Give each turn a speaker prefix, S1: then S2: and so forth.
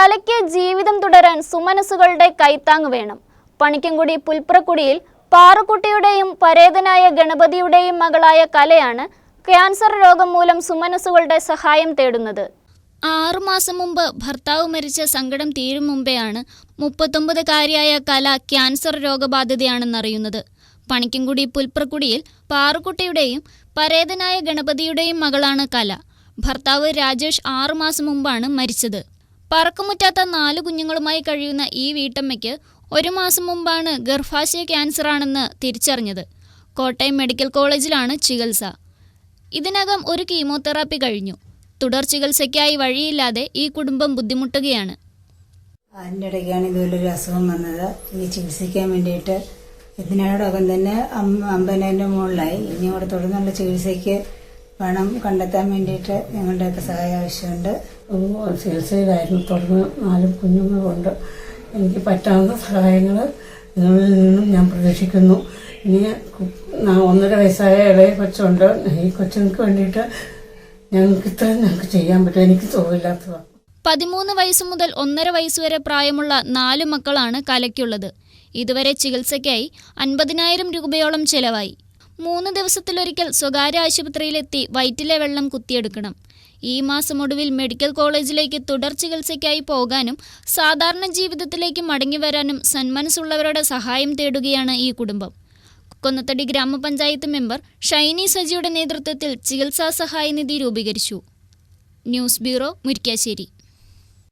S1: കലയ്ക്ക് ജീവിതം തുടരാൻ സുമനസ്സുകളുടെ കൈത്താങ് വേണം. പണിക്കൻകുടി പുൽപ്രക്കുടിയിൽ പാറുക്കുട്ടിയുടെയും പരേതനായ ഗണപതിയുടെയും മകളായ കലയാണ് ക്യാൻസർ രോഗം മൂലം സുമനസ്സുകളുടെ സഹായം തേടുന്നത്. 6 മാസം മുമ്പ് ഭർത്താവ് മരിച്ച സങ്കടം തീരും മുമ്പെയാണ് 39-കാരിയായ കല ക്യാൻസർ രോഗബാധിതയാണെന്നറിയുന്നത്. പണിക്കൻകുടി പുൽപ്രക്കുടിയിൽ പാറുക്കുട്ടിയുടെയും പരേതനായ ഗണപതിയുടെയും മകളാണ് കല. ഭർത്താവ് രാജേഷ് 6 മാസം മുമ്പാണ് മരിച്ചത്. പറക്കമുറ്റാത്ത 4 കുഞ്ഞുങ്ങളുമായി കഴിയുന്ന ഈ വീട്ടമ്മയ്ക്ക് 1 മാസം മുമ്പാണ് ഗർഭാശയ ക്യാൻസറാണെന്ന് തിരിച്ചറിഞ്ഞത്. കോട്ടയം മെഡിക്കൽ കോളേജിലാണ് ചികിത്സ. ഇതിനകം ഒരു കീമോതെറാപ്പി കഴിഞ്ഞു. തുടർ ചികിത്സയ്ക്കായി വഴിയില്ലാതെ ഈ കുടുംബം ബുദ്ധിമുട്ടുകയാണ്.
S2: അതിൻ്റെ ഇടയ്ക്കാണ് ഇതുപോലൊരു അസുഖം വന്നത്. ഇനി ചികിത്സിക്കാൻ വേണ്ടിയിട്ട് ഇതിനോടകം തന്നെ 50,000 മുകളിലായി. ഇനി അവിടെ തുടർന്നുള്ള ചികിത്സയ്ക്ക് പണം കണ്ടെത്താൻ വേണ്ടിയിട്ട് ഞങ്ങളുടെയൊക്കെ സഹായം ആവശ്യമുണ്ട്.
S3: ചികിത്സയിലായിരുന്നു. തുടർന്ന് 4 കുഞ്ഞുങ്ങളുണ്ട്. എനിക്ക് പറ്റാവുന്ന സഹായങ്ങൾ നിങ്ങളിൽ നിന്നും ഞാൻ പ്രതീക്ഷിക്കുന്നു. ഇനി 1.5 വയസ്സായ ഇളയ കൊച്ചുണ്ട്. ഈ കൊച്ചുങ്ങൾക്ക് വേണ്ടിയിട്ട് ഞങ്ങൾക്ക് ചെയ്യാൻ പറ്റും. എനിക്ക് സുഖമില്ലാത്തതാണ്.
S1: 13 വയസ്സ് മുതൽ 1.5 വയസ്സുവരെ പ്രായമുള്ള 4 മക്കളാണ് കലയ്ക്കുള്ളത്. ഇതുവരെ ചികിത്സയ്ക്കായി 50,000 രൂപയോളം ചെലവായി. 3 ദിവസത്തിലൊരിക്കൽ സ്വകാര്യ ആശുപത്രിയിലെത്തി വയറ്റിലെ വെള്ളം കുത്തിയെടുക്കണം. ഈ മാസം ഒടുവിൽ മെഡിക്കൽ കോളേജിലേക്ക് തുടർ ചികിത്സയ്ക്കായി പോകാനും സാധാരണ ജീവിതത്തിലേക്ക് മടങ്ങി വരാനും സന്മനസ്സുള്ളവരുടെ സഹായം തേടുകയാണ് ഈ കുടുംബം. കൊന്നത്തടി ഗ്രാമപഞ്ചായത്ത് മെമ്പർ ഷൈനി സജിയുടെ നേതൃത്വത്തിൽ ചികിത്സാ സഹായ നിധി രൂപീകരിച്ചു. News bureau, Murickassery.